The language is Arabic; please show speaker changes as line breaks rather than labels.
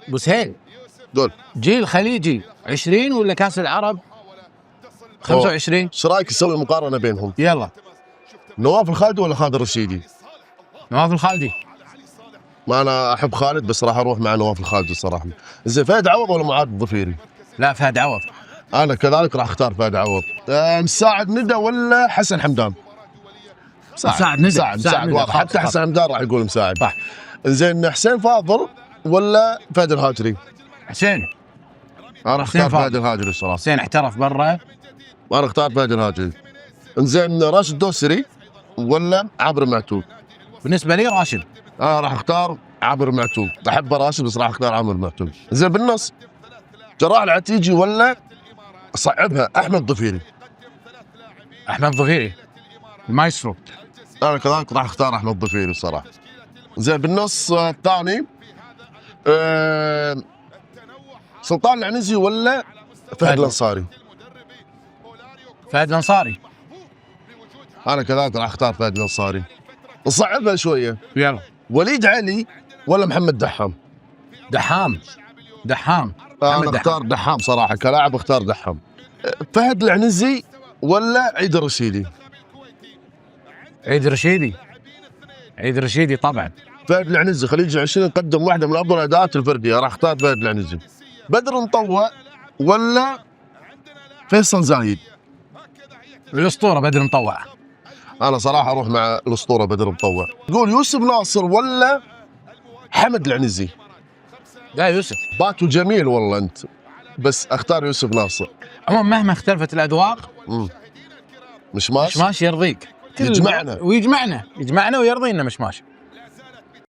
بوسهيل
قول.
جيل خليجي 20 ولا كاس العرب 25؟
ايش رايك نسوي مقارنه بينهم؟
يلا.
نواف الخالدي ولا خالد الرشيدي؟
نواف الخالدي.
ما انا احب خالد بس راح اروح مع نواف الخالدي الصراحه. زين فهد عوض ولا معاذ الظفيري؟
لا فهد عوض.
انا كذلك راح اختار فهد عوض. مساعد ندى ولا حسن حمدان؟
مساعد ندى.
مساعد واضح، حتى حسن حمدان راح يقول مساعد.
صح.
زين حسين فاضل ولا فهد الهاجري؟
حسين.
انا اختار فهد الهاجري الصراحه.
حسين احترف برا.
انا اختار فهد الهاجري. زين راشد الدوسري ولا عابر المعتوق؟
بالنسبه لي راشد.
انا راح اختار عابر المعتوق، احب راشد بس راح اختار عابر المعتوق. زين بالنص جراح العتيجي ولا صعبها احمد ظفيري؟
احمد ظفيري المايسترو.
انا كذلك راح اختار احمد ظفيري الصراحه. زين بالنص الثاني سلطان العنزي ولا فهد الانصاري؟
فهد الانصاري.
انا كذلك راح اختار فهد الانصاري. نصعبها شويه.
يلا.
وليد علي ولا محمد دحام؟
دحام.
انا اختار دحام صراحه، كلاعب اختار دحام. فهد العنزي ولا عيد الرشيدي؟
عيد رشيدي طبعا.
فهد العنزي خليج 20 قدم واحده من افضل الاداءات الفرديه، راح اختار فهد العنزي. بدر مطوع ولا فيصل زايد؟
الاسطوره بدر مطوع.
انا صراحه اروح مع الاسطوره بدر مطوع. قول يوسف ناصر ولا حمد العنزي؟
لا يوسف.
باتو جميل والله انت، بس اختار يوسف ناصر.
عموما مهما اختلفت الاذواق
مشماش
يرضيك.
يجمعنا
ويجمعنا ويرضينا مشماش.